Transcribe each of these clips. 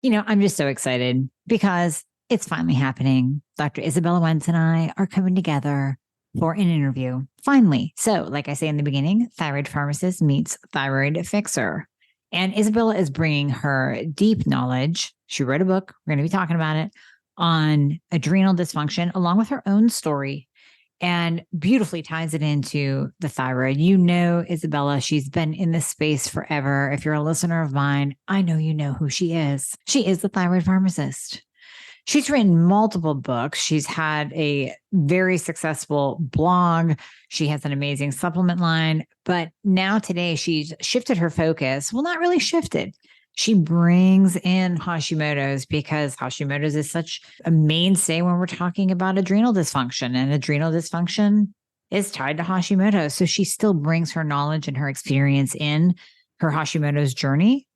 I'm just so excited because it's finally happening. Dr. Izabella Wentz and I are coming together for an interview. Finally. So, like I say in the beginning, Thyroid Pharmacist meets Thyroid Fixer. And Izabella is bringing her deep knowledge. She wrote a book. We're going to be talking about it on adrenal dysfunction, along with her own story, and beautifully ties it into the thyroid. Izabella, she's been in this space forever. If you're a listener of mine, I know you know who she is. She is the Thyroid Pharmacist. She's written multiple books. She's had a very successful blog. She has an amazing supplement line. But now today she's shifted her focus. Well, not really shifted. She brings in Hashimoto's because Hashimoto's is such a mainstay when we're talking about adrenal dysfunction, and adrenal dysfunction is tied to Hashimoto. So she still brings her knowledge and her experience in her Hashimoto's journey,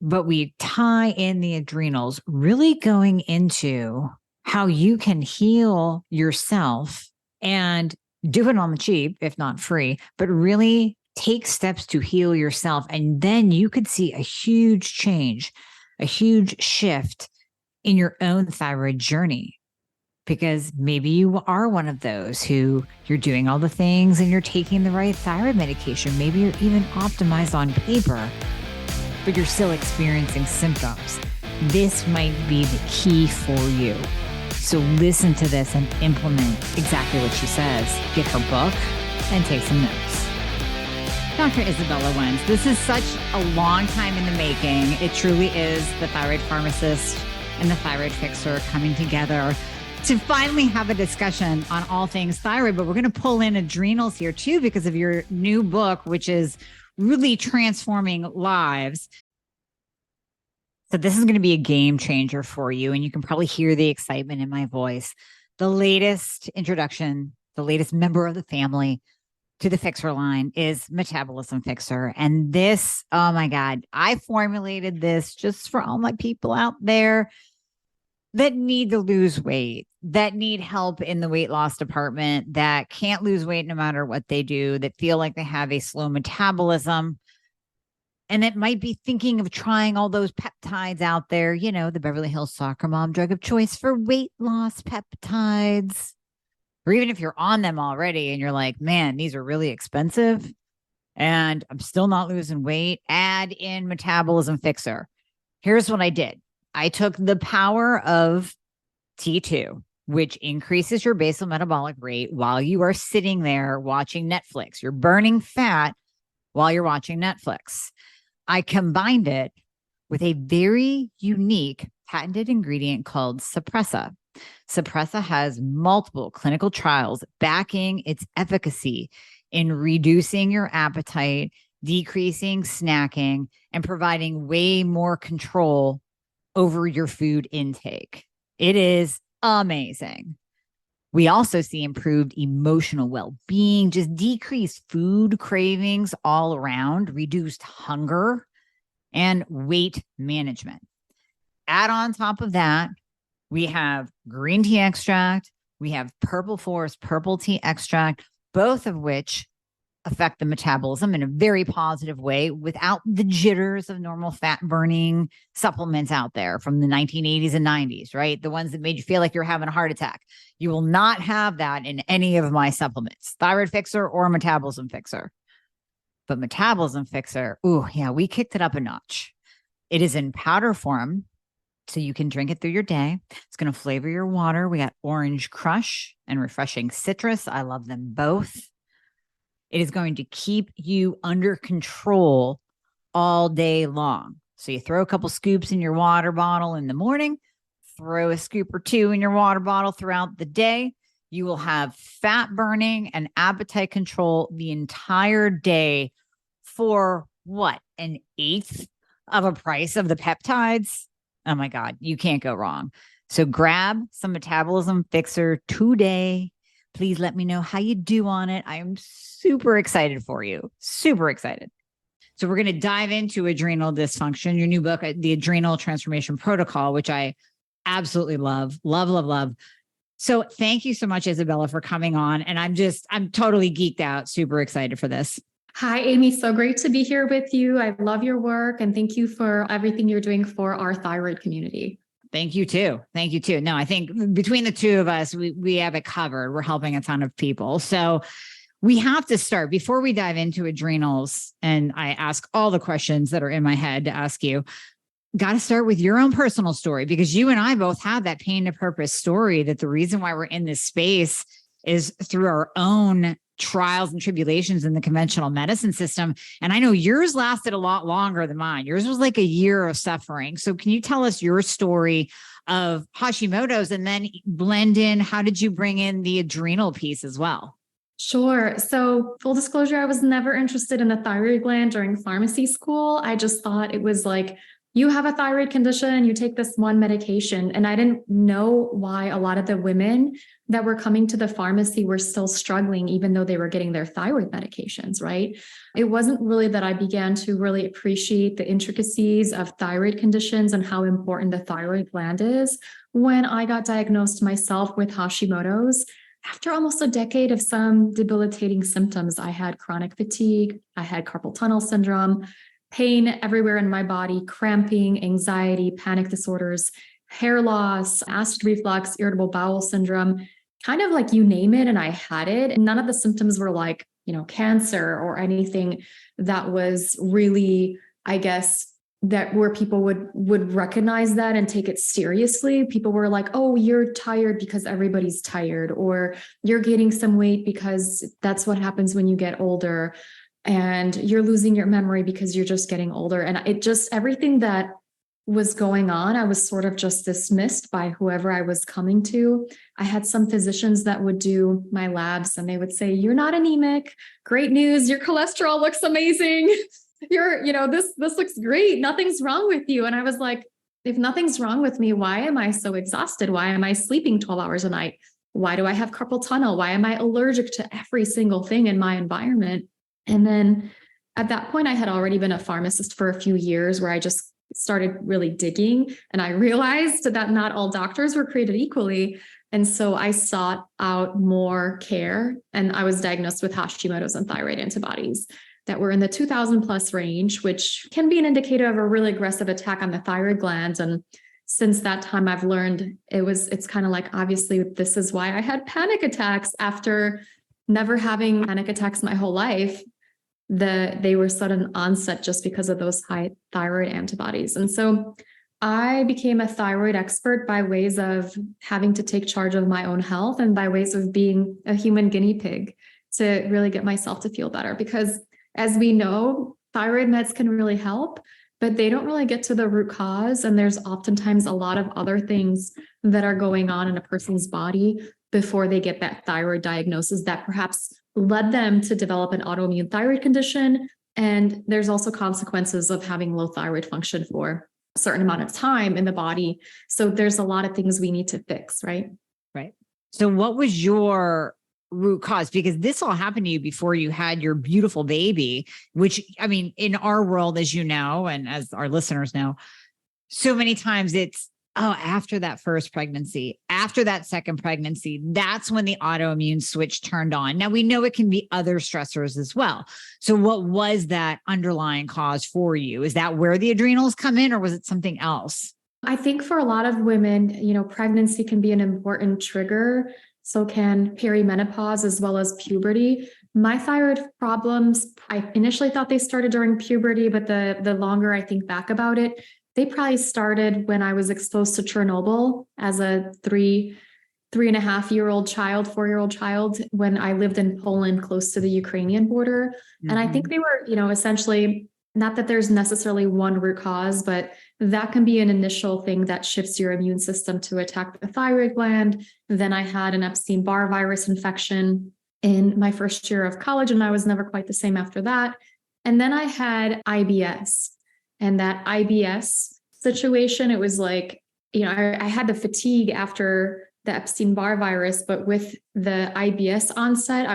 but we tie in the adrenals, really going into how you can heal yourself and do it on the cheap, if not free, but really take steps to heal yourself. And then you could see a huge change, a huge shift in your own thyroid journey. Because maybe you are one of those who you're doing all the things and you're taking the right thyroid medication. Maybe you're even optimized on paper, but you're still experiencing symptoms. This might be the key for you. So listen to this and implement exactly what she says. Get her book and take some notes. Dr. Izabella Wentz, this is such a long time in the making. It truly is the Thyroid Pharmacist and the Thyroid Fixer coming together to finally have a discussion on all things thyroid. But we're going to pull in adrenals here too because of your new book, which is really transforming lives. So this is going to be a game changer for you. And you can probably hear the excitement in my voice. The latest introduction, the latest member of the family to the Fixer line is Metabolism Fixer. And this, oh my God, I formulated this just for all my people out there that need to lose weight, that need help in the weight loss department, that can't lose weight no matter what they do, that feel like they have a slow metabolism, and that might be thinking of trying all those peptides out there, the Beverly Hills soccer mom drug of choice for weight loss peptides. Or even if you're on them already and you're like, man, these are really expensive and I'm still not losing weight, add in Metabolism Fixer. Here's what I did. I took the power of T2, which increases your basal metabolic rate while you are sitting there watching Netflix. You're burning fat while you're watching Netflix. I combined it with a very unique patented ingredient called Suppressa. Suppressa has multiple clinical trials backing its efficacy in reducing your appetite, decreasing snacking, and providing way more control over your food intake. It is amazing. We also see improved emotional well-being, just decreased food cravings all around, reduced hunger, and weight management. Add on top of that, we have green tea extract, we have purple forest purple tea extract, both of which affect the metabolism in a very positive way without the jitters of normal fat burning supplements out there from the 1980s and 90s, right? The ones that made you feel like you're having a heart attack. You will not have that in any of my supplements, Thyroid Fixer or Metabolism Fixer. But Metabolism Fixer, we kicked it up a notch. It is in powder form, so you can drink it through your day. It's going to flavor your water. We got orange crush and refreshing citrus. I love them both. It is going to keep you under control all day long. So you throw a couple scoops in your water bottle in the morning, throw a scoop or two in your water bottle throughout the day. You will have fat burning and appetite control the entire day for what? An eighth of a price of the peptides? Oh my God, you can't go wrong. So grab some Metabolism Fixer today. Please let me know how you do on it. I am super excited for you. Super excited. So we're going to dive into adrenal dysfunction, your new book, The Adrenal Transformation Protocol, which I absolutely love. Love, love, love. So thank you so much, Izabella, for coming on. And I'm totally geeked out. Super excited for this. Hi, Amy. So great to be here with you. I love your work and thank you for everything you're doing for our thyroid community. Thank you too. Thank you too. No, I think between the two of us, we have it covered. We're helping a ton of people. So we have to start before we dive into adrenals. And I ask all the questions that are in my head to ask you. Got to start with your own personal story, because you and I both have that pain to purpose story, that the reason why we're in this space is through our own trials and tribulations in the conventional medicine system. And I know yours lasted a lot longer than mine. Yours was like a year of suffering. So can you tell us your story of Hashimoto's and then blend in, how did you bring in the adrenal piece as well? Sure. So full disclosure, I was never interested in the thyroid gland during pharmacy school. I just thought it was like, you have a thyroid condition, you take this one medication. And I didn't know why a lot of the women that were coming to the pharmacy were still struggling, even though they were getting their thyroid medications, right? It wasn't really that I began to really appreciate the intricacies of thyroid conditions and how important the thyroid gland is when I got diagnosed myself with Hashimoto's. After almost a decade of some debilitating symptoms, I had chronic fatigue, I had carpal tunnel syndrome, pain everywhere in my body, cramping, anxiety, panic disorders, hair loss, acid reflux, irritable bowel syndrome, kind of like you name it, and I had it. And none of the symptoms were like, cancer or anything that was really, I guess, that where people would recognize that and take it seriously. People were like, oh, you're tired because everybody's tired, or you're gaining some weight because that's what happens when you get older, and you're losing your memory because you're just getting older. And it just, everything that was going on, I was sort of just dismissed by whoever I was coming to. I had some physicians that would do my labs and they would say, you're not anemic. Great news. Your cholesterol looks amazing. This looks great. Nothing's wrong with you. And I was like, if nothing's wrong with me, why am I so exhausted? Why am I sleeping 12 hours a night? Why do I have carpal tunnel? Why am I allergic to every single thing in my environment? And then at that point, I had already been a pharmacist for a few years where I just started really digging. And I realized that not all doctors were created equally. And so I sought out more care, and I was diagnosed with Hashimoto's and thyroid antibodies that were in the 2000 plus range, which can be an indicator of a really aggressive attack on the thyroid glands. And since that time, I've learned it's kind of like, obviously, this is why I had panic attacks after never having panic attacks my whole life. They were sudden onset just because of those high thyroid antibodies. And so I became a thyroid expert by ways of having to take charge of my own health and by ways of being a human guinea pig to really get myself to feel better. Because as we know, thyroid meds can really help, but they don't really get to the root cause. And there's oftentimes a lot of other things that are going on in a person's body before they get that thyroid diagnosis that perhaps led them to develop an autoimmune thyroid condition. And there's also consequences of having low thyroid function for a certain amount of time in the body. So there's a lot of things we need to fix, right? Right. So what was your root cause? Because this all happened to you before you had your beautiful baby, which, I mean, in our world, as you know, and as our listeners know, so many times it's, after that first pregnancy, after that second pregnancy, that's when the autoimmune switch turned on. Now we know it can be other stressors as well. So what was that underlying cause for you? Is that where the adrenals come in, or was it something else? I think for a lot of women, pregnancy can be an important trigger. So can perimenopause as well as puberty. My thyroid problems, I initially thought they started during puberty, but the longer I think back about it, they probably started when I was exposed to Chernobyl as a 3.5-year-old child, 4-year-old child, when I lived in Poland close to the Ukrainian border. Mm-hmm. And I think they were, essentially, not that there's necessarily one root cause, but that can be an initial thing that shifts your immune system to attack the thyroid gland. Then I had an Epstein-Barr virus infection in my first year of college, and I was never quite the same after that. And then I had IBS. And that IBS situation, it was like, I had the fatigue after the Epstein-Barr virus, but with the IBS onset,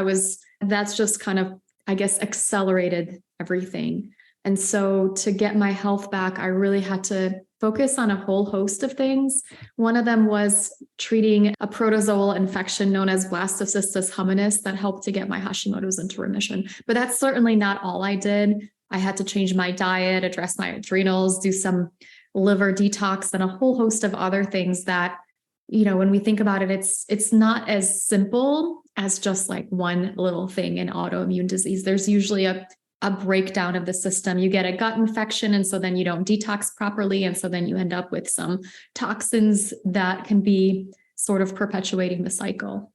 that's just kind of, I guess, accelerated everything. And so to get my health back, I really had to focus on a whole host of things. One of them was treating a protozoal infection known as Blastocystis hominis that helped to get my Hashimoto's into remission. But that's certainly not all I did. I had to change my diet, address my adrenals, do some liver detox, and a whole host of other things that, when we think about it, it's not as simple as just like one little thing in autoimmune disease. There's usually a breakdown of the system. You get a gut infection, and so then you don't detox properly. And so then you end up with some toxins that can be sort of perpetuating the cycle.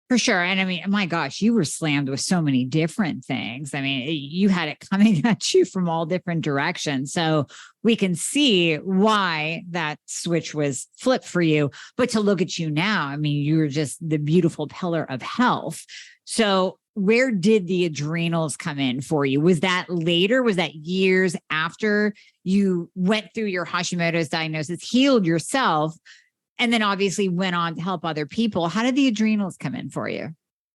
For sure. And I mean, my gosh, you were slammed with so many different things. I mean, you had it coming at you from all different directions. So we can see why that switch was flipped for you. But to look at you now, I mean, you're just the beautiful pillar of health. So where did the adrenals come in for you? Was that later? Was that years after you went through your Hashimoto's diagnosis, healed yourself, and then obviously went on to help other people? How did the adrenals come in for you?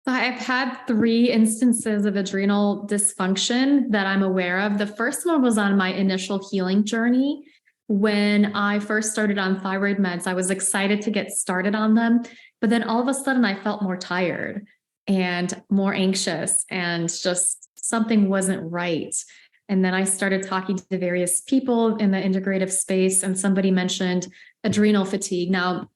I've had 3 instances of adrenal dysfunction that I'm aware of. The first one was on my initial healing journey. When I first started on thyroid meds, I was excited to get started on them, but then all of a sudden I felt more tired and more anxious, and just something wasn't right. And then I started talking to various people in the integrative space, and somebody mentioned adrenal fatigue. Now,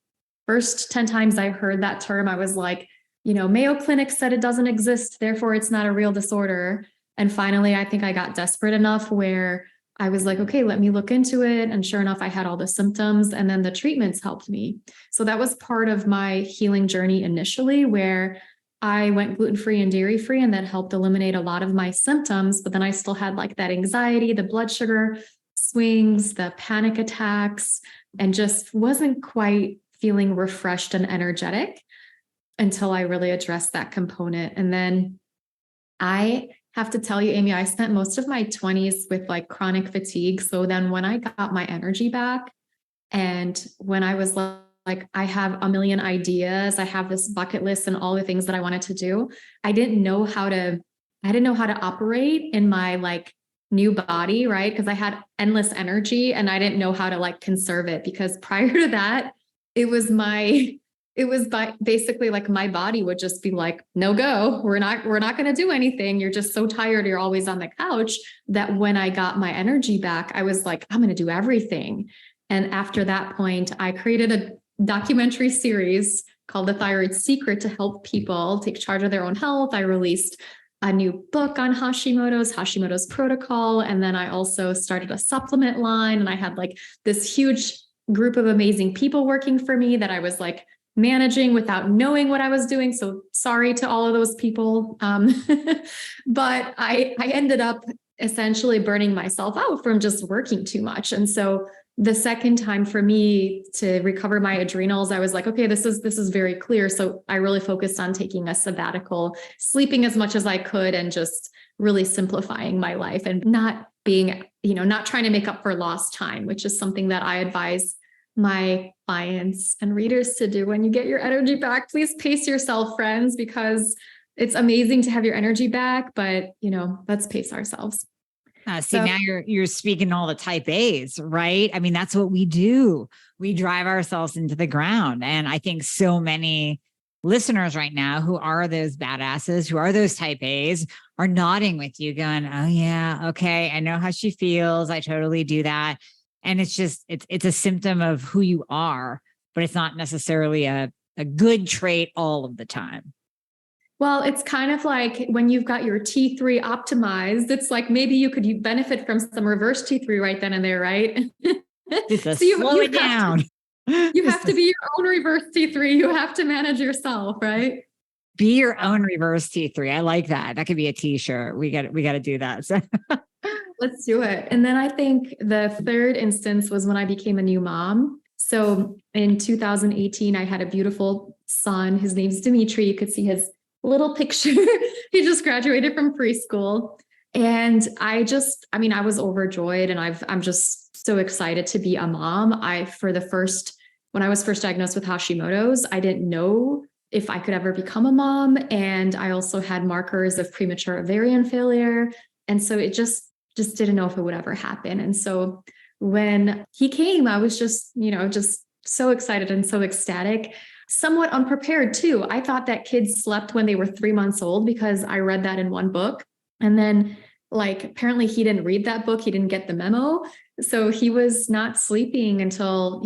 first 10 times I heard that term, I was like, Mayo Clinic said it doesn't exist, therefore it's not a real disorder. And finally, I think I got desperate enough where I was like, okay, let me look into it. And sure enough, I had all the symptoms, and then the treatments helped me. So that was part of my healing journey initially, where I went gluten-free and dairy-free, and that helped eliminate a lot of my symptoms. But then I still had like that anxiety, the blood sugar swings, the panic attacks, and just wasn't quite feeling refreshed and energetic until I really addressed that component. And then I have to tell you, Amy, I spent most of my 20s with like chronic fatigue. So then when I got my energy back, and when I was like, I have a million ideas, I have this bucket list and all the things that I wanted to do, I didn't know how to operate in my like new body, right? Because I had endless energy, and I didn't know how to like conserve it, because prior to that, basically like my body would just be like, no go, we're not going to do anything. You're just so tired. You're always on the couch. That when I got my energy back, I was like, I'm going to do everything. And after that point, I created a documentary series called The Thyroid Secret to help people take charge of their own health. I released a new book on Hashimoto's protocol. And then I also started a supplement line, and I had like this huge group of amazing people working for me that I was like managing without knowing what I was doing. So sorry to all of those people. But I ended up essentially burning myself out from just working too much. And so the second time for me to recover my adrenals, I was like, okay, this is very clear. So I really focused on taking a sabbatical, sleeping as much as I could, and just really simplifying my life, and not being, not trying to make up for lost time, which is something that I advise my clients and readers to do. When you get your energy back, please pace yourself, friends, because it's amazing to have your energy back, but let's pace ourselves. Now you're speaking all the type A's, right? I mean, that's what we do. We drive ourselves into the ground. And I think so many listeners right now who are those badasses, who are those type A's, are nodding with you going, oh yeah, okay, I know how she feels. I totally do that. And it's just, it's a symptom of who you are, but it's not necessarily a good trait all of the time. Well, it's kind of like when you've got your T3 optimized, it's like maybe you could benefit from some reverse T3 right then and there, right? Just slow it down. You have to be your own reverse T3. You have to manage yourself, right? Be your own reverse T3. I like that. That could be a t-shirt. We got to do that. So. Let's do it. And then I think the third instance was when I became a new mom. So in 2018, I had a beautiful son. His name's Dimitri. You could see his little picture. He just graduated from preschool. And I was overjoyed, and I'm just so excited to be a mom. When I was first diagnosed with Hashimoto's, I didn't know if I could ever become a mom. And I also had markers of premature ovarian failure. And so it just didn't know if it would ever happen. And so when he came, I was just, just so excited and so ecstatic, somewhat unprepared too. I thought that kids slept when they were 3 months old because I read that in one book. And then apparently he didn't read that book. He didn't get the memo. So he was not sleeping until,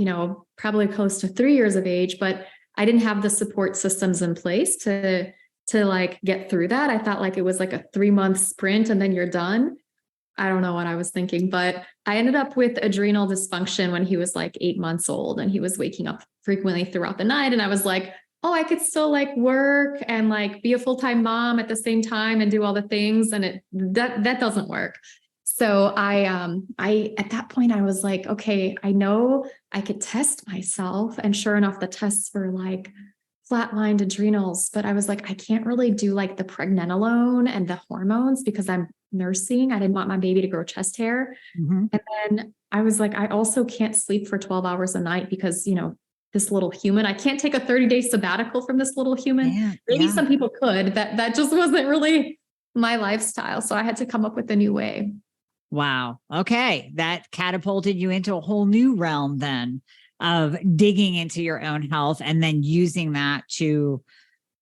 probably close to 3 years of age, but I didn't have the support systems in place to get through that. I thought it was a 3-month sprint and then you're done. I don't know what I was thinking, but I ended up with adrenal dysfunction when he was 8 months old and he was waking up frequently throughout the night. And I was like, oh, I could still work and be a full-time mom at the same time and do all the things. And that doesn't work. So I at that point I was like, okay, I know I could test myself. And sure enough, the tests were flatlined adrenals, but I was like, I can't really do the pregnenolone and the hormones because I'm nursing. I didn't want my baby to grow chest hair. Mm-hmm. And then I was like, I also can't sleep for 12 hours a night because, this little human, I can't take a 30-day sabbatical from this little human. Yeah, Maybe some people could, that just wasn't really my lifestyle. So I had to come up with a new way. Wow. Okay. That catapulted you into a whole new realm then of digging into your own health and then using that to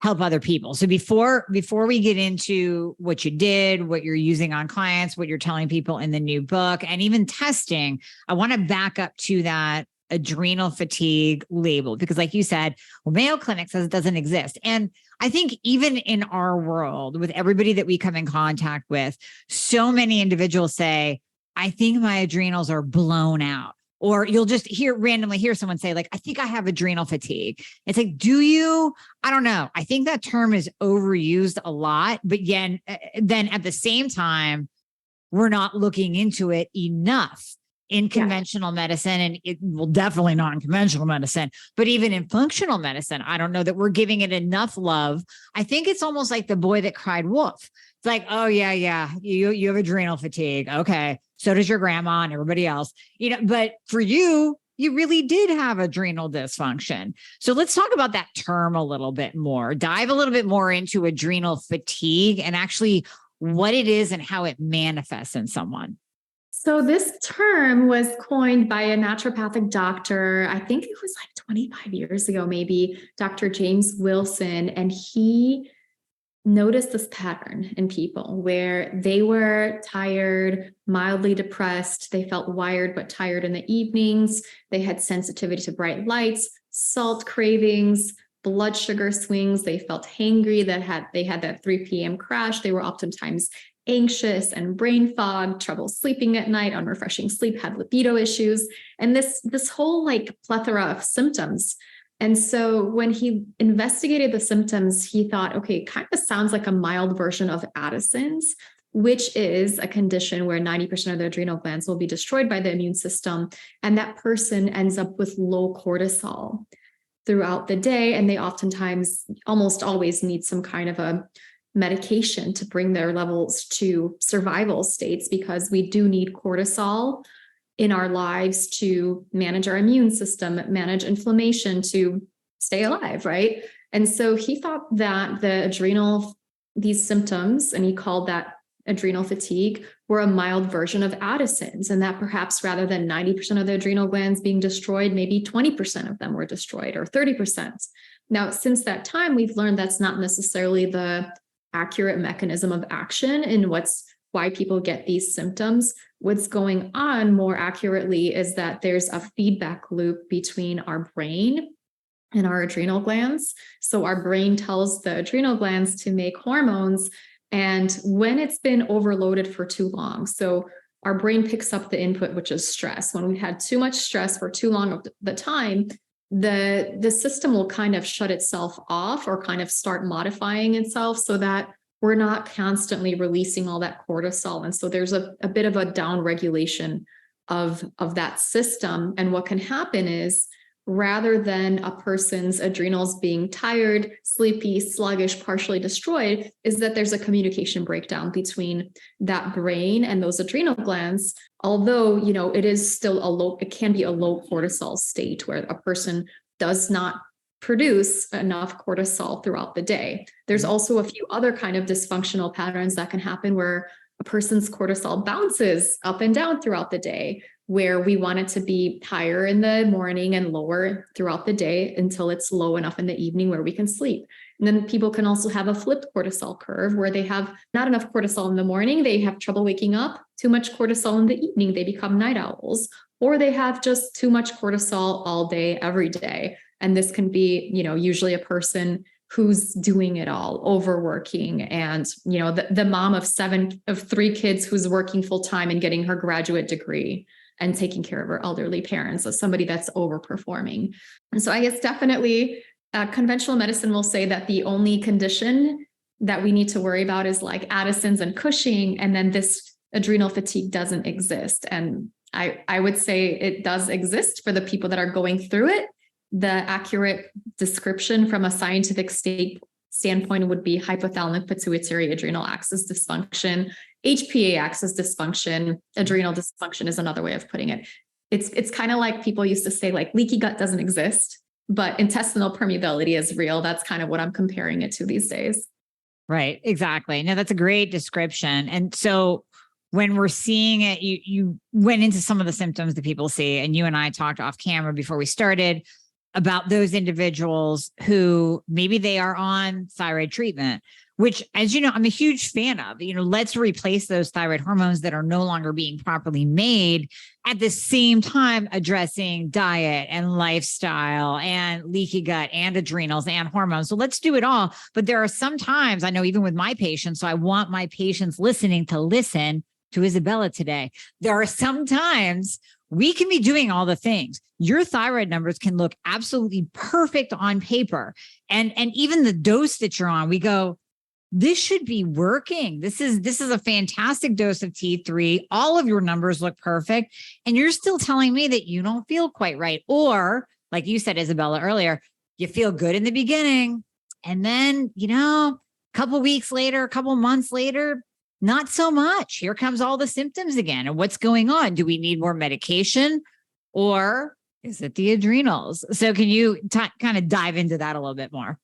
help other people. So before we get into what you did, what you're using on clients, what you're telling people in the new book, and even testing, I want to back up to that adrenal fatigue label, because like you said, Mayo Clinic says it doesn't exist. And I think even in our world, with everybody that we come in contact with, so many individuals say, I think my adrenals are blown out. Or you'll just randomly hear someone say, I think I have adrenal fatigue. It's do you? I don't know. I think that term is overused a lot, but then at the same time, we're not looking into it enough in conventional medicine, and it will definitely not in conventional medicine, but even in functional medicine, I don't know that we're giving it enough love. I think it's almost like the boy that cried wolf. It's oh yeah, you have adrenal fatigue. Okay. So does your grandma and everybody else, but for you, you really did have adrenal dysfunction. So let's talk about that term a little bit more, dive a little bit more into adrenal fatigue and actually what it is and how it manifests in someone. So this term was coined by a naturopathic doctor. I think it was 25 years ago, maybe, Dr. James Wilson. And he noticed this pattern in people where they were tired, mildly depressed. They felt wired but tired in the evenings. They had sensitivity to bright lights, salt cravings, blood sugar swings. They felt hangry. They had that 3 p.m. crash. They were oftentimes anxious and brain fog, trouble sleeping at night, unrefreshing sleep, had libido issues, and this whole plethora of symptoms. And so when he investigated the symptoms, he thought, okay, it kind of sounds like a mild version of Addison's, which is a condition where 90% of the adrenal glands will be destroyed by the immune system. And that person ends up with low cortisol throughout the day. And they oftentimes, almost always, need some kind of a medication to bring their levels to survival states, because we do need cortisol in our lives to manage our immune system, manage inflammation, to stay alive, right? And so he thought that these symptoms, and he called that adrenal fatigue, were a mild version of Addison's, and that perhaps rather than 90% of the adrenal glands being destroyed, maybe 20% of them were destroyed, or 30%. Now, since that time, we've learned that's not necessarily the accurate mechanism of action and why people get these symptoms. What's going on more accurately is that there's a feedback loop between our brain and our adrenal glands. So our brain tells the adrenal glands to make hormones, and when it's been overloaded for too long, so our brain picks up the input, which is stress. When we've had too much stress for too long of the time, the system will kind of shut itself off or kind of start modifying itself so that we're not constantly releasing all that cortisol. And so there's a bit of a down regulation of that system. And what can happen is, rather than a person's adrenals being tired, sleepy, sluggish, partially destroyed, is that there's a communication breakdown between that brain and those adrenal glands. Although, it is still it can be a low cortisol state where a person does not produce enough cortisol throughout the day. There's also a few other kind of dysfunctional patterns that can happen where a person's cortisol bounces up and down throughout the day, where we want it to be higher in the morning and lower throughout the day until it's low enough in the evening where we can sleep. And then people can also have a flipped cortisol curve where they have not enough cortisol in the morning, they have trouble waking up, too much cortisol in the evening, they become night owls, or they have just too much cortisol all day, every day. And this can be, usually a person who's doing it all, overworking, and, the mom of 3 kids who's working full time and getting her graduate degree and taking care of her elderly parents. So somebody that's overperforming. And so I guess definitely conventional medicine will say that the only condition that we need to worry about is like Addison's and Cushing, and then this adrenal fatigue doesn't exist. And I would say it does exist for the people that are going through it. The accurate description from a scientific standpoint would be hypothalamic pituitary adrenal axis dysfunction, HPA axis dysfunction. Adrenal dysfunction is another way of putting it. It's kind of like people used to say like leaky gut doesn't exist, but intestinal permeability is real. That's kind of what I'm comparing it to these days. Right. Exactly. No, that's a great description. And so when we're seeing it, you went into some of the symptoms that people see, and you and I talked off camera before we started about those individuals who maybe they are on thyroid treatment, which, as you know, I'm a huge fan of. Let's replace those thyroid hormones that are no longer being properly made, at the same time addressing diet and lifestyle and leaky gut and adrenals and hormones. So let's do it all. But there are some times, I know even with my patients, so I want my patients listening to listen to Izabella today. There are some times we can be doing all the things. Your thyroid numbers can look absolutely perfect on paper. And even the dose that you're on, we go, this should be working. This is a fantastic dose of T3. All of your numbers look perfect. And you're still telling me that you don't feel quite right. Or like you said, Izabella, earlier, you feel good in the beginning. And then, a couple weeks later, a couple months later, not so much. Here comes all the symptoms again. And what's going on? Do we need more medication, or is it the adrenals? So can you kind of dive into that a little bit more?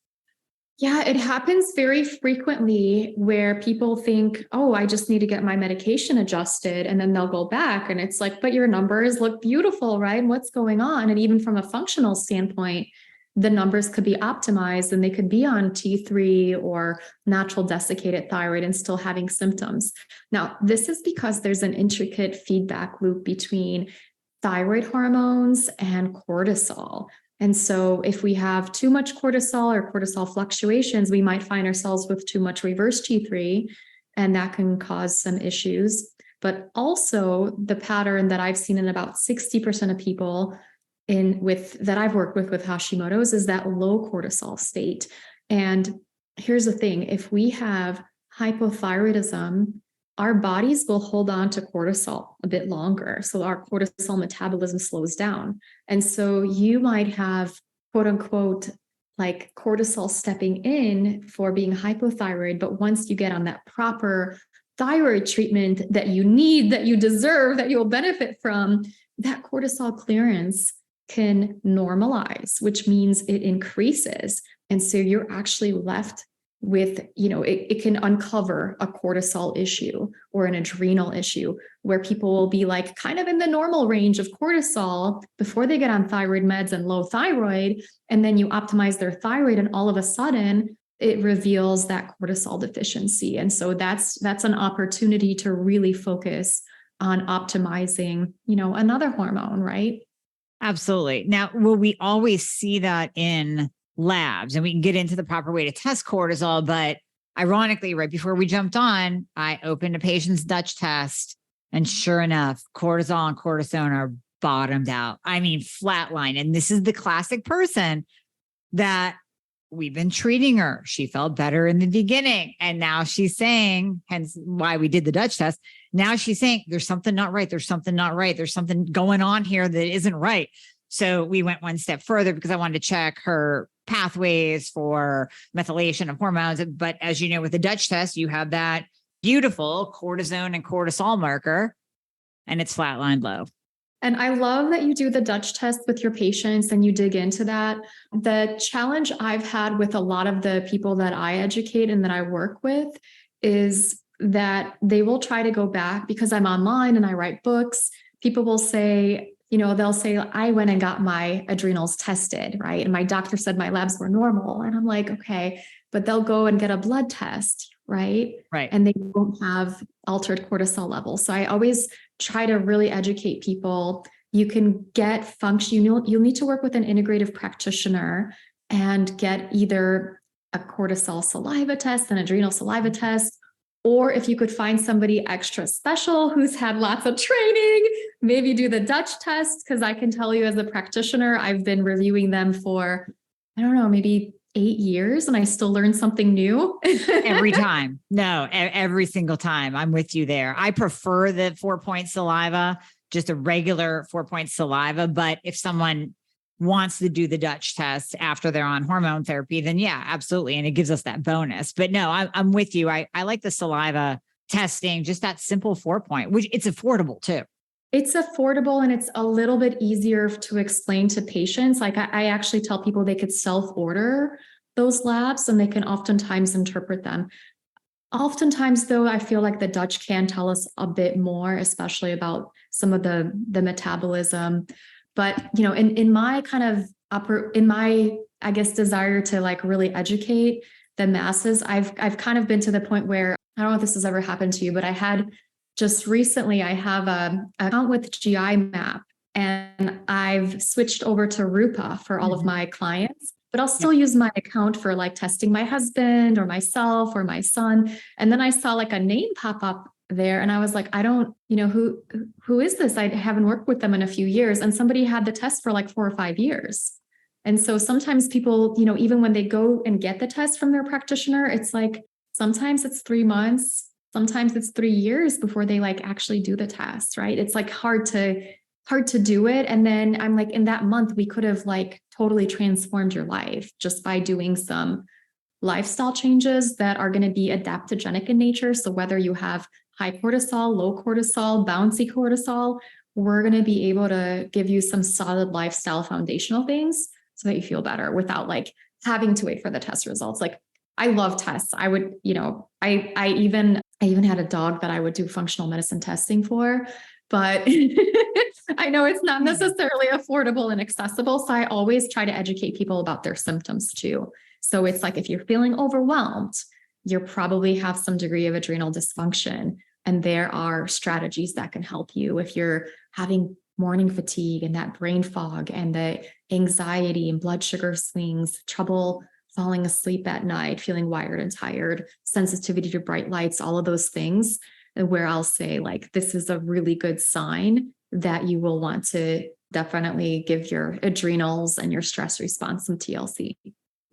Yeah, it happens very frequently where people think, oh, I just need to get my medication adjusted. And then they'll go back and it's like, but your numbers look beautiful, right? What's going on? And even from a functional standpoint, the numbers could be optimized and they could be on T3 or natural desiccated thyroid and still having symptoms. Now, this is because there's an intricate feedback loop between thyroid hormones and cortisol. And so if we have too much cortisol or cortisol fluctuations, we might find ourselves with too much reverse T3, and that can cause some issues. But also the pattern that I've seen in about 60% of people that I've worked with Hashimoto's is that low cortisol state. And here's the thing, if we have hypothyroidism, our bodies will hold on to cortisol a bit longer. So our cortisol metabolism slows down. And so you might have, quote unquote, like cortisol stepping in for being hypothyroid. But once you get on that proper thyroid treatment that you need, that you deserve, that you'll benefit from, that cortisol clearance can normalize, which means it increases. And so you're actually left with, it can uncover a cortisol issue or an adrenal issue where people will be like kind of in the normal range of cortisol before they get on thyroid meds and low thyroid. And then you optimize their thyroid and all of a sudden it reveals that cortisol deficiency. And so that's an opportunity to really focus on optimizing, another hormone, right? Absolutely. Now, will we always see that in labs? And we can get into the proper way to test cortisol, but ironically, right before we jumped on, I opened a patient's Dutch test, and sure enough, cortisol and cortisone are bottomed out. I mean, flatline. And this is the classic person that we've been treating her. She felt better in the beginning. And now she's saying, hence why we did the Dutch test. Now she's saying, there's something not right. There's something not right. There's something going on here that isn't right. So we went one step further because I wanted to check her pathways for methylation of hormones. But as you know, with the Dutch test, you have that beautiful cortisone and cortisol marker, and it's flatlined low. And I love that you do the Dutch test with your patients and you dig into that. The challenge I've had with a lot of the people that I educate and that I work with is that they will try to go back because I'm online and I write books. people will say, they'll say, I went and got my adrenals tested, right? And my doctor said my labs were normal. And I'm like, okay, but they'll go and get a blood test, right? Right. And they won't have altered cortisol levels. So I always try to really educate people. You can get function, you'll need to work with an integrative practitioner and get either a cortisol saliva test, an adrenal saliva test, or if you could find somebody extra special who's had lots of training, maybe do the Dutch test. Because I can tell you as a practitioner, I've been reviewing them for, I don't know, maybe 8 years, and I still learn something new. Every time. No, every single time. I'm with you there. I prefer the 4-point saliva, just a regular 4-point saliva. But if someone wants to do the Dutch test after they're on hormone therapy, then yeah, absolutely. And it gives us that bonus. But no, I'm with you. I like the saliva testing, just that simple 4-point, which it's affordable too. It's affordable and it's a little bit easier to explain to patients. Like I actually tell people they could self-order those labs and they can oftentimes interpret them. Oftentimes though, I feel like the Dutch can tell us a bit more, especially about some of the metabolism. But, in my kind of I guess, desire to like really educate the masses, I've kind of been to the point where, I don't know if this has ever happened to you, but I had just recently, I have an account with GI Map and I've switched over to Rupa for all of my clients, but I'll still use my account for like testing my husband or myself or my son. And then I saw like a name pop up there and I was like, I don't, who is this? I haven't worked with them in a few years. And somebody had the test for like 4 or 5 years. And so sometimes people, even when they go and get the test from their practitioner, it's like, sometimes it's 3 months, sometimes it's 3 years before they like actually do the test, right? It's like hard to do it. And then I'm like, in that month, we could have like totally transformed your life just by doing some lifestyle changes that are going to be adaptogenic in nature. So whether you have high cortisol, low cortisol, bouncy cortisol, we're going to be able to give you some solid lifestyle foundational things so that you feel better without like having to wait for the test results. Like I love tests. I would, I even had a dog that I would do functional medicine testing for, but I know it's not necessarily affordable and accessible. So I always try to educate people about their symptoms too. So it's like, if you're feeling overwhelmed, you probably have some degree of adrenal dysfunction. And there are strategies that can help you. If you're having morning fatigue and that brain fog and the anxiety and blood sugar swings, trouble falling asleep at night, feeling wired and tired, sensitivity to bright lights, all of those things, where I'll say like, this is a really good sign that you will want to definitely give your adrenals and your stress response some TLC.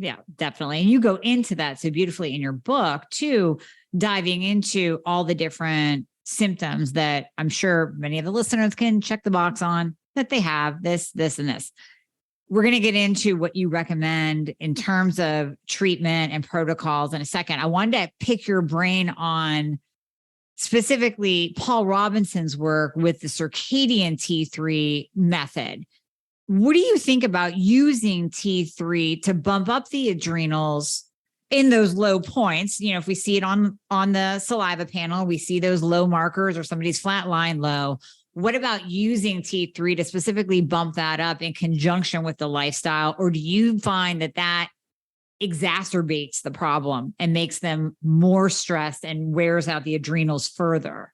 Yeah, definitely. And you go into that so beautifully in your book too, diving into all the different symptoms that I'm sure many of the listeners can check the box on that they have this, and this. We're going to get into what you recommend in terms of treatment and protocols in a second. I wanted to pick your brain on specifically Paul Robinson's work with the circadian T3 method. What do you think about using T3 to bump up the adrenals in those low points? If we see it on the saliva panel, we see those low markers or somebody's flat line low. What about using T3 to specifically bump that up in conjunction with the lifestyle? Or do you find that exacerbates the problem and makes them more stressed and wears out the adrenals further?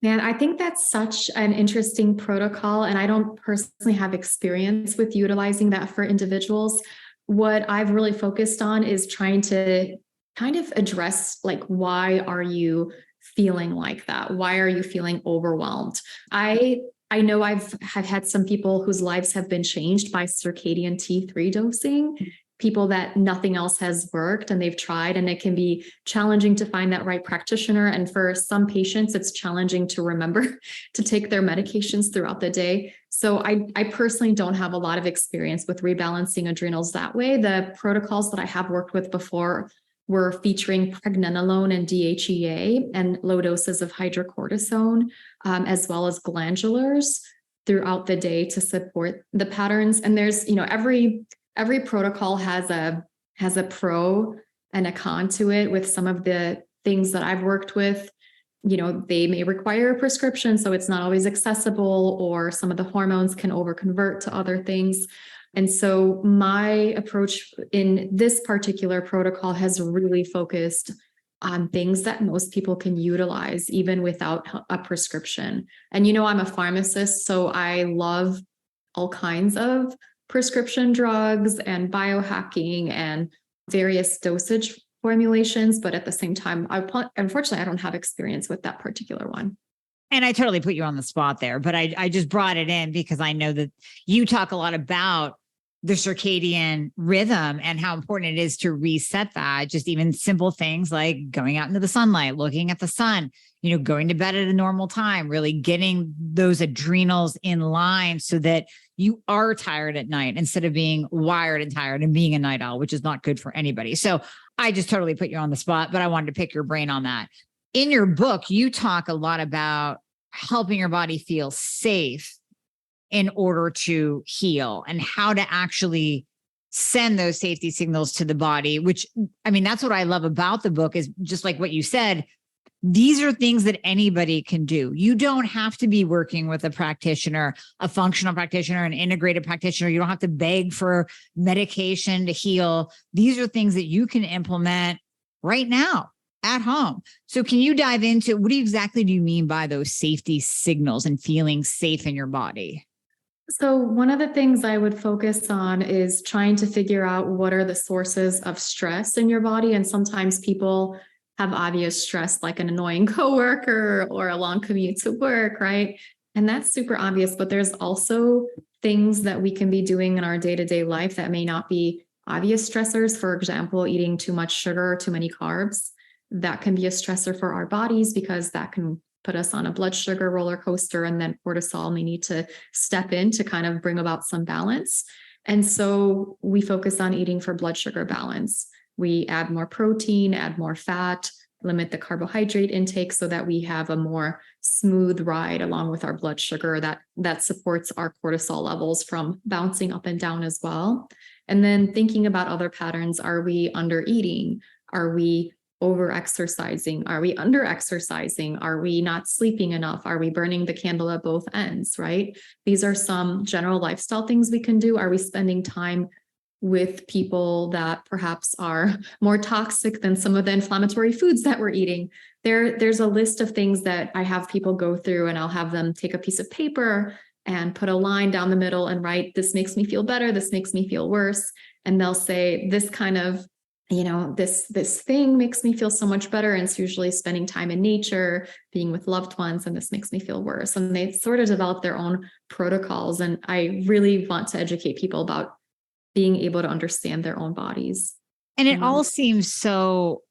Man, I think that's such an interesting protocol. And I don't personally have experience with utilizing that for individuals. What I've really focused on is trying to kind of address like, why are you feeling like that? Why are you feeling overwhelmed? I know I've had some people whose lives have been changed by circadian T3 dosing, people that nothing else has worked and they've tried, and it can be challenging to find that right practitioner. And for some patients, it's challenging to remember to take their medications throughout the day. So I personally don't have a lot of experience with rebalancing adrenals that way. The protocols that I have worked with before were featuring pregnenolone and DHEA and low doses of hydrocortisone, as well as glandulars throughout the day to support the patterns. And there's, every protocol has a pro and a con to it. With some of the things that I've worked with, they may require a prescription, so it's not always accessible, or some of the hormones can overconvert to other things. And so my approach in this particular protocol has really focused on things that most people can utilize even without a prescription. And, I'm a pharmacist, so I love all kinds of prescription drugs and biohacking and various dosage formulations. But at the same time, unfortunately, I don't have experience with that particular one. And I totally put you on the spot there, but I just brought it in because I know that you talk a lot about the circadian rhythm and how important it is to reset that. Just even simple things like going out into the sunlight, looking at the sun, going to bed at a normal time, really getting those adrenals in line so that you are tired at night instead of being wired and tired and being a night owl, which is not good for anybody. So I just totally put you on the spot, but I wanted to pick your brain on that. In your book, you talk a lot about helping your body feel safe in order to heal and how to actually send those safety signals to the body, which, that's what I love about the book is just like what you said. These are things that anybody can do. You don't have to be working with a practitioner, a functional practitioner, an integrated practitioner. You don't have to beg for medication to heal. These are things that you can implement right now at home. So can you dive into what exactly do you mean by those safety signals and feeling safe in your body? So one of the things I would focus on is trying to figure out what are the sources of stress in your body. And sometimes people have obvious stress, like an annoying coworker or a long commute to work, right? And that's super obvious, but there's also things that we can be doing in our day-to-day life that may not be obvious stressors. For example, eating too much sugar or too many carbs. That can be a stressor for our bodies because that can put us on a blood sugar roller coaster, and then cortisol may need to step in to kind of bring about some balance. And so we focus on eating for blood sugar balance. We add more protein, add more fat, limit the carbohydrate intake so that we have a more smooth ride along with our blood sugar that supports our cortisol levels from bouncing up and down as well. And then thinking about other patterns. Are we under eating? Are we over exercising? Are we under exercising? Are we not sleeping enough? Are we burning the candle at both ends, right? These are some general lifestyle things we can do. Are we spending time with people that perhaps are more toxic than some of the inflammatory foods that we're eating? There's a list of things that I have people go through, and I'll have them take a piece of paper and put a line down the middle and write, this makes me feel better, this makes me feel worse. And they'll say, this kind of this thing makes me feel so much better. And it's usually spending time in nature, being with loved ones, and this makes me feel worse. And they sort of develop their own protocols. And I really want to educate people about being able to understand their own bodies. And it all seems so,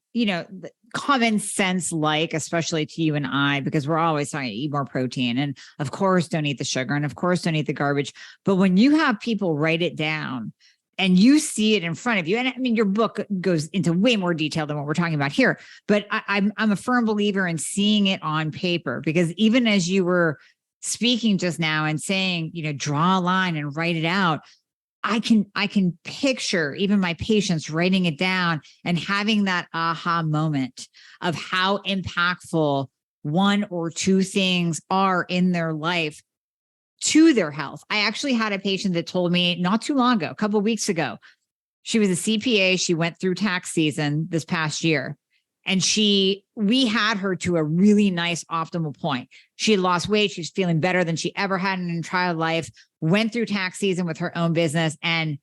common sense, like, especially to you and I, because we're always trying to eat more protein. And of course, don't eat the sugar. And of course, don't eat the garbage. But when you have people write it down, and you see it in front of you. And your book goes into way more detail than what we're talking about here, but I'm a firm believer in seeing it on paper, because even as you were speaking just now and saying, draw a line and write it out, I can picture even my patients writing it down and having that aha moment of how impactful one or two things are in their life to their health. I actually had a patient that told me not too long ago, a couple of weeks ago, she was a CPA. She went through tax season this past year, and we had her to a really nice optimal point. She had lost weight. She was feeling better than she ever had in her entire life, went through tax season with her own business and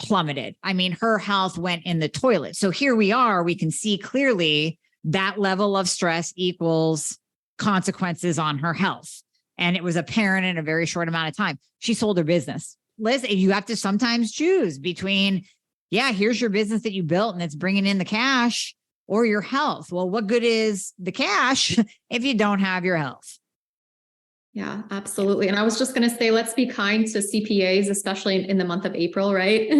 plummeted. Her health went in the toilet. So here we are, we can see clearly that level of stress equals consequences on her health. And it was apparent in a very short amount of time. She sold her business. Liz, you have to sometimes choose between, here's your business that you built and it's bringing in the cash, or your health. Well, what good is the cash if you don't have your health? Yeah, absolutely. And I was just going to say, let's be kind to CPAs, especially in the month of April, right?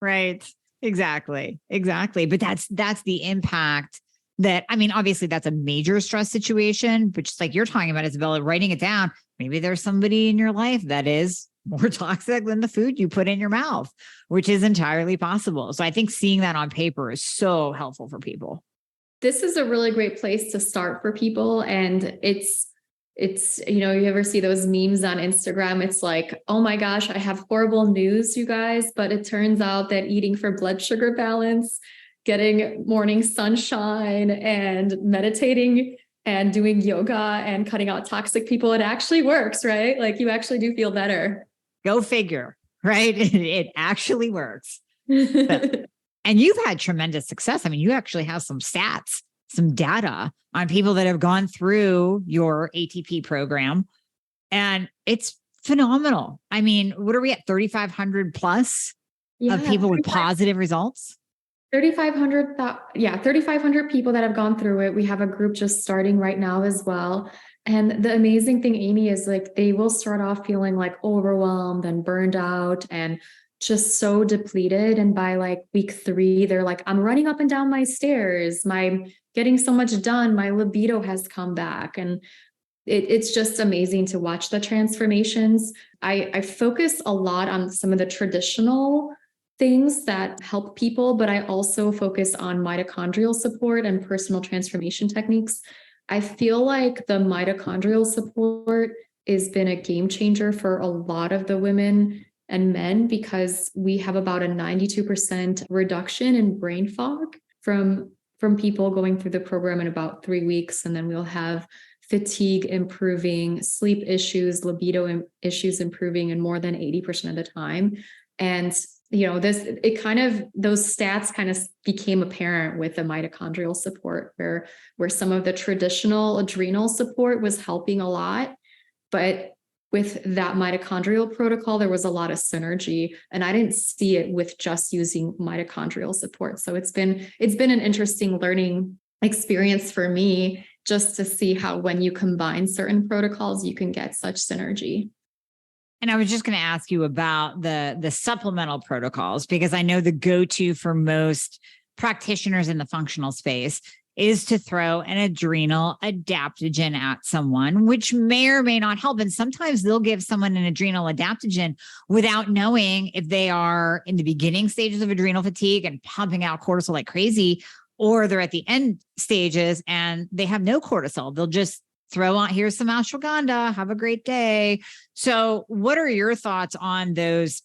Right. Exactly. But that's the impact. That, obviously that's a major stress situation, but just like you're talking about, Izabella, writing it down, maybe there's somebody in your life that is more toxic than the food you put in your mouth, which is entirely possible. So I think seeing that on paper is so helpful for people. This is a really great place to start for people. And it's, you ever see those memes on Instagram? It's like, oh my gosh, I have horrible news, you guys. But it turns out that eating for blood sugar balance, getting morning sunshine and meditating and doing yoga and cutting out toxic people, it actually works, right? Like you actually do feel better. Go figure, right? It actually works. And you've had tremendous success. I mean, you actually have some stats, some data on people that have gone through your ATP program, and it's phenomenal. I mean, what are we at? 3,500 plus of people with positive results? 3,500. 3,500 people that have gone through it. We have a group just starting right now as well. And the amazing thing, Amy, is like they will start off feeling like overwhelmed and burned out and just so depleted. And by like week 3, they're like, I'm running up and down my stairs. I'm getting so much done. My libido has come back. And it's just amazing to watch the transformations. I focus a lot on some of the traditional things that help people, but I also focus on mitochondrial support and personal transformation techniques. I feel like the mitochondrial support has been a game changer for a lot of the women and men, because we have about a 92% reduction in brain fog from people going through the program in about 3 weeks. And then we'll have fatigue improving, sleep issues, libido issues improving in more than 80% of the time. And those stats kind of became apparent with the mitochondrial support, where some of the traditional adrenal support was helping a lot, but with that mitochondrial protocol, there was a lot of synergy, and I didn't see it with just using mitochondrial support. So it's been an interesting learning experience for me, just to see how when you combine certain protocols, you can get such synergy. And I was just going to ask you about the supplemental protocols, because I know the go-to for most practitioners in the functional space is to throw an adrenal adaptogen at someone, which may or may not help. And sometimes they'll give someone an adrenal adaptogen without knowing if they are in the beginning stages of adrenal fatigue and pumping out cortisol like crazy, or they're at the end stages and they have no cortisol. They'll just throw on, here's some ashwagandha, have a great day. So what are your thoughts on those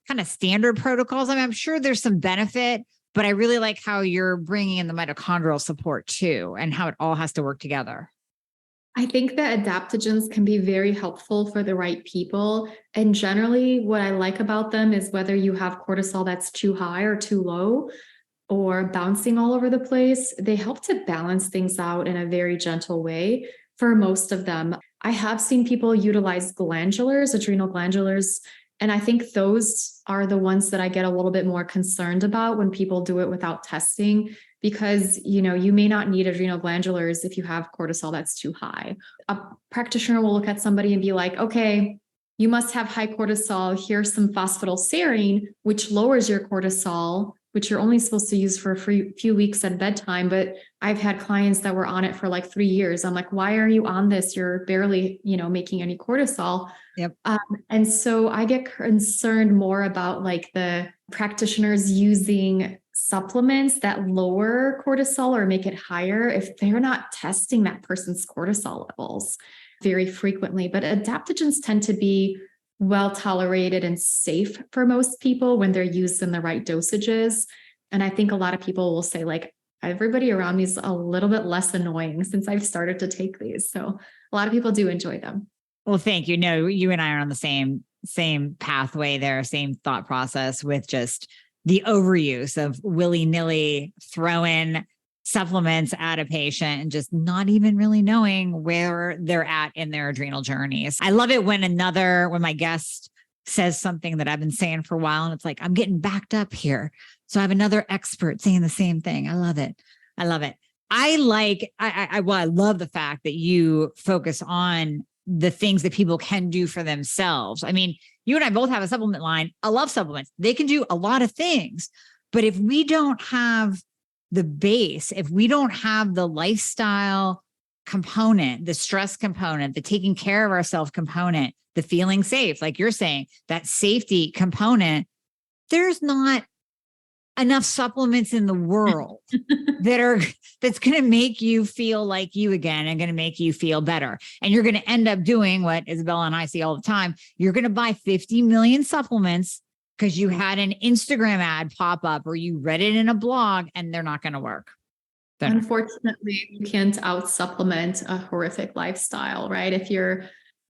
kind of standard protocols? I mean, I'm sure there's some benefit, but I really like how you're bringing in the mitochondrial support too, and how it all has to work together. I think that adaptogens can be very helpful for the right people. And generally, what I like about them is whether you have cortisol that's too high or too low, or bouncing all over the place, they help to balance things out in a very gentle way for most of them. I have seen people utilize glandulars, adrenal glandulars, and I think those are the ones that I get a little bit more concerned about when people do it without testing, because you may not need adrenal glandulars if you have cortisol that's too high. A practitioner will look at somebody and be like, okay, you must have high cortisol. Here's some phosphatidylserine, which lowers your cortisol, which you're only supposed to use for a few weeks at bedtime. But I've had clients that were on it for like 3 years. I'm like, why are you on this? You're barely, making any cortisol. Yep. And so I get concerned more about like the practitioners using supplements that lower cortisol or make it higher if they're not testing that person's cortisol levels very frequently. But adaptogens tend to be well tolerated and safe for most people when they're used in the right dosages. And I think a lot of people will say like, everybody around me is a little bit less annoying since I've started to take these. So a lot of people do enjoy them. Well, thank you. No, you and I are on the same pathway there, same thought process with just the overuse of willy-nilly throwing supplements at a patient and just not even really knowing where they're at in their adrenal journeys. I love it when my guest says something that I've been saying for a while, and it's like, I'm getting backed up here. So I have another expert saying the same thing. I love it. I love it. I love the fact that you focus on the things that people can do for themselves. I mean, you and I both have a supplement line. I love supplements. They can do a lot of things, but if we don't have the base, if we don't have the lifestyle component, the stress component, the taking care of ourselves component, the feeling safe, like you're saying, that safety component, there's not enough supplements in the world that's going to make you feel like you again and going to make you feel better. And you're going to end up doing what Izabella and I see all the time. You're going to buy 50 million supplements because you had an Instagram ad pop up or you read it in a blog, and they're not going to work. Unfortunately, you can't out supplement a horrific lifestyle, right?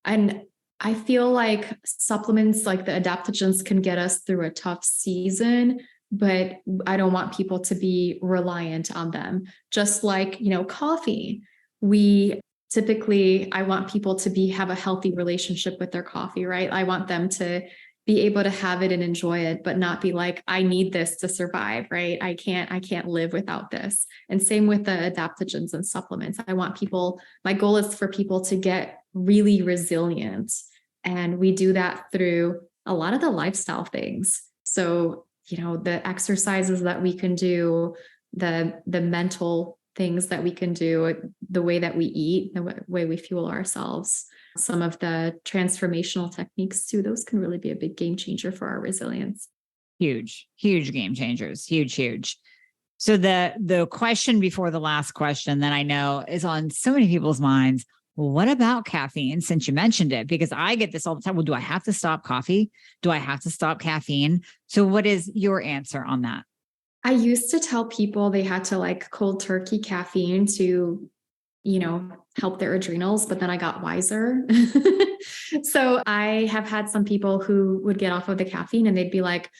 And I feel like supplements like the adaptogens can get us through a tough season, but I don't want people to be reliant on them. Just like, coffee, I want people to have a healthy relationship with their coffee, right? I want them to be able to have it and enjoy it, but not be like, I need this to survive, right? I can't live without this. And same with the adaptogens and supplements. My goal is for people to get really resilient. And we do that through a lot of the lifestyle things. So, the exercises that we can do, the mental things that we can do, the way that we eat, the way we fuel ourselves, some of the transformational techniques too, those can really be a big game changer for our resilience. Huge game changers. Huge. So the question before the last question that I know is on so many people's minds, well, what about caffeine? Since you mentioned it, because I get this all the time. Well, do I have to stop coffee? Do I have to stop caffeine? So what is your answer on that? I used to tell people they had to cold turkey caffeine to, help their adrenals, but then I got wiser. So I have had some people who would get off of the caffeine and they'd be like,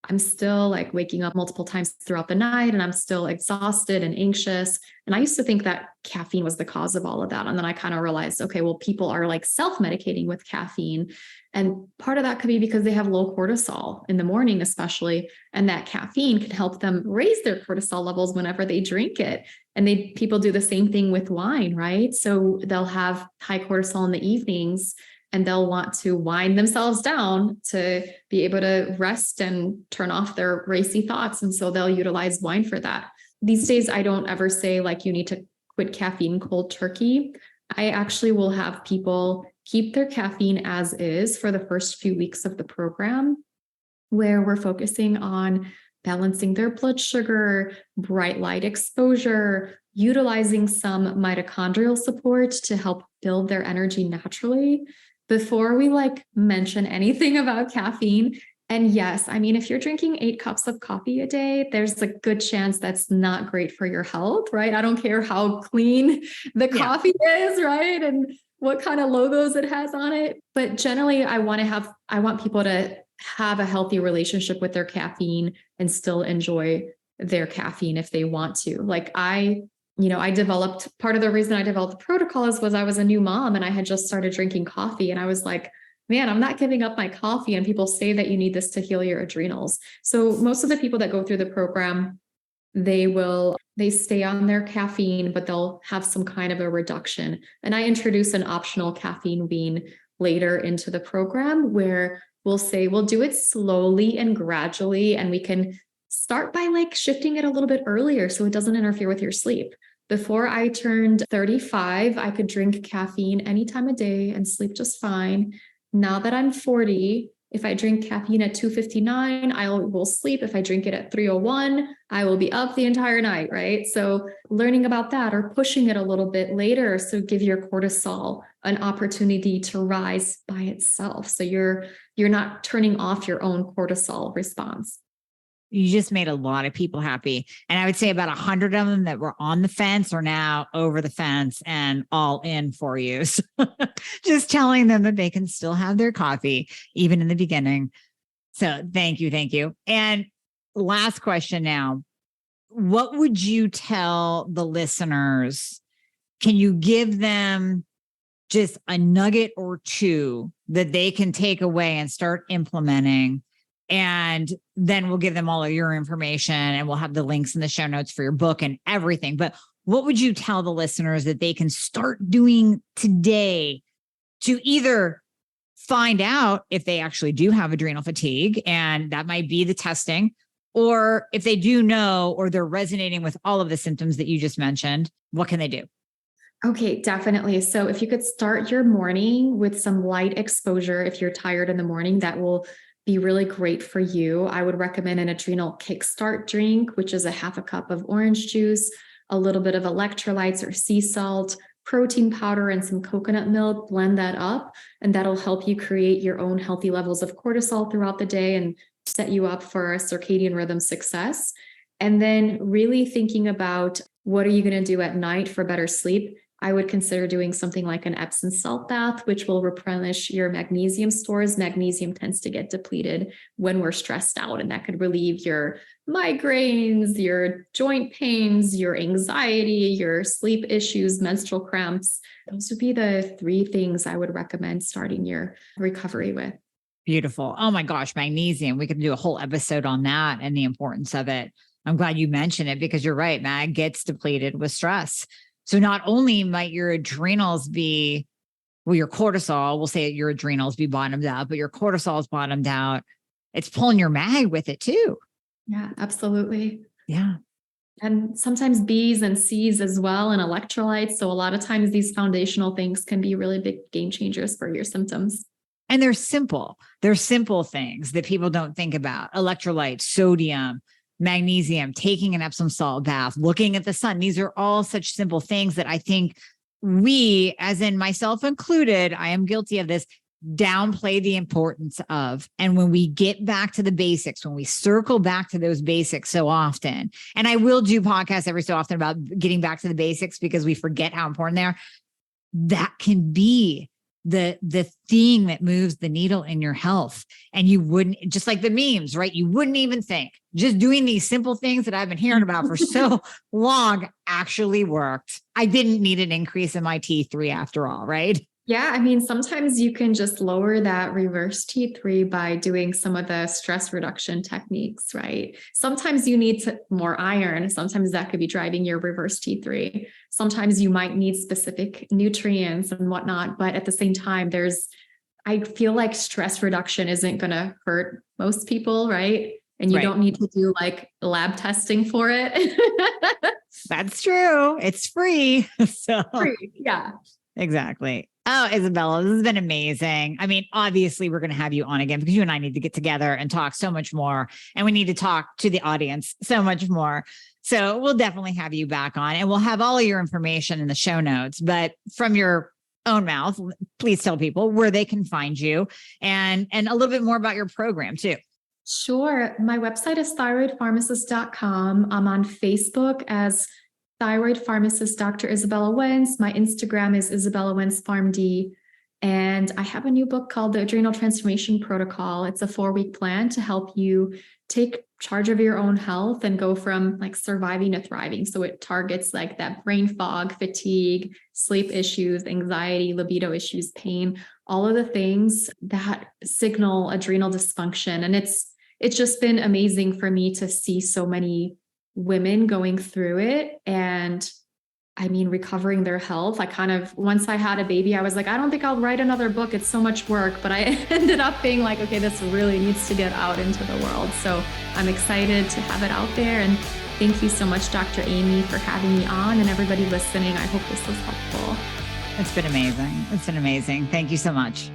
I'm still waking up multiple times throughout the night and I'm still exhausted and anxious. And I used to think that caffeine was the cause of all of that. And then I kind of realized, okay, well, people are self-medicating with caffeine. And part of that could be because they have low cortisol in the morning, especially. And that caffeine can help them raise their cortisol levels whenever they drink it. And people do the same thing with wine, right? So they'll have high cortisol in the evenings and they'll want to wind themselves down to be able to rest and turn off their racy thoughts. And so they'll utilize wine for that. These days, I don't ever say you need to quit caffeine cold turkey. I actually will have people keep their caffeine as is for the first few weeks of the program, where we're focusing on balancing their blood sugar, bright light exposure, utilizing some mitochondrial support to help build their energy naturally before we mention anything about caffeine. And yes, if you're drinking 8 cups of coffee a day, there's a good chance that's not great for your health, right? I don't care how clean the coffee is, right? And what kind of logos it has on it. But generally, I want people to have a healthy relationship with their caffeine and still enjoy their caffeine if they want to. Part of the reason I developed the protocol was I was a new mom and I had just started drinking coffee. And I was like, man, I'm not giving up my coffee. And people say that you need this to heal your adrenals. So most of the people that go through the program, they stay on their caffeine, but they'll have some kind of a reduction. And I introduce an optional caffeine wean later into the program where we'll say, we'll do it slowly and gradually. And we can start by shifting it a little bit earlier so it doesn't interfere with your sleep. Before I turned 35, I could drink caffeine any time of day and sleep just fine. Now that I'm 40, if I drink caffeine at 2:59, I will sleep. If I drink it at 3:01, I will be up the entire night, right? So learning about that or pushing it a little bit later. So give your cortisol an opportunity to rise by itself. So you're not turning off your own cortisol response. You just made a lot of people happy. And I would say about 100 of them that were on the fence are now over the fence and all in for you. So just telling them that they can still have their coffee, even in the beginning. So thank you. And last question now, what would you tell the listeners? Can you give them just a nugget or two that they can take away and start implementing? And then we'll give them all of your information and we'll have the links in the show notes for your book and everything. But what would you tell the listeners that they can start doing today to either find out if they actually do have adrenal fatigue, and that might be the testing, or if they do know, or they're resonating with all of the symptoms that you just mentioned, what can they do? Okay, definitely. So if you could start your morning with some light exposure, if you're tired in the morning, that will be really great for you, I would recommend an adrenal kickstart drink, which is a half a cup of orange juice, a little bit of electrolytes or sea salt, protein powder, and some coconut milk. Blend that up, and that'll help you create your own healthy levels of cortisol throughout the day and set you up for a circadian rhythm success. And then really thinking about what are you going to do at night for better sleep? I would consider doing something like an Epsom salt bath, which will replenish your magnesium stores. Magnesium tends to get depleted when we're stressed out, and that could relieve your migraines, your joint pains, your anxiety, your sleep issues, menstrual cramps. Those would be the 3 things I would recommend starting your recovery with. Beautiful. Oh my gosh, magnesium. We could do a whole episode on that and the importance of it. I'm glad you mentioned it because you're right. Mag gets depleted with stress. So not only might your adrenals be, well, your cortisol, we'll say your adrenals be bottomed out, but your cortisol is bottomed out. It's pulling your mag with it too. Yeah, absolutely. Yeah. And sometimes B's and C's as well, and electrolytes. So a lot of times these foundational things can be really big game changers for your symptoms. And they're simple. They're simple things that people don't think about. Electrolytes, sodium, magnesium, taking an Epsom salt bath, looking at the sun. These are all such simple things that I think we, as in myself included, I am guilty of this, downplay the importance of. And when we get back to the basics, when we circle back to those basics so often, and I will do podcasts every so often about getting back to the basics because we forget how important they are, that can be the thing that moves the needle in your health. And you wouldn't, just like the memes, right? You wouldn't even think just doing these simple things that I've been hearing about for so long actually worked. I didn't need an increase in my T3 after all, right? Yeah, I mean, sometimes you can just lower that reverse T3 by doing some of the stress reduction techniques, right? Sometimes you need more iron. Sometimes that could be driving your reverse T3. Sometimes you might need specific nutrients and whatnot. But at the same time, I feel like stress reduction isn't going to hurt most people, right? And you don't need to do like lab testing for it. That's true. It's free. So Free. Yeah. Exactly. Oh, Izabella, this has been amazing. I mean, obviously, we're going to have you on again because you and I need to get together and talk so much more. And we need to talk to the audience so much more. So we'll definitely have you back on, and we'll have all of your information in the show notes. But from your own mouth, please tell people where they can find you and a little bit more about your program too. Sure. My website is thyroidpharmacist.com. I'm on Facebook as Thyroid Pharmacist, Dr. Izabella Wentz. My Instagram is Izabella Wentz PharmD. And I have a new book called The Adrenal Transformation Protocol. It's a 4-week plan to help you take charge of your own health and go from like surviving to thriving. So it targets like that brain fog, fatigue, sleep issues, anxiety, libido issues, pain, all of the things that signal adrenal dysfunction. And it's just been amazing for me to see so many women going through it and I mean, recovering their health. Once I had a baby, I was like, I don't think I'll write another book. It's so much work, but I ended up being like, okay, this really needs to get out into the world. So I'm excited to have it out there. And thank you so much, Dr. Amy, for having me on, and everybody listening. I hope this was helpful. It's been amazing. It's been amazing. Thank you so much.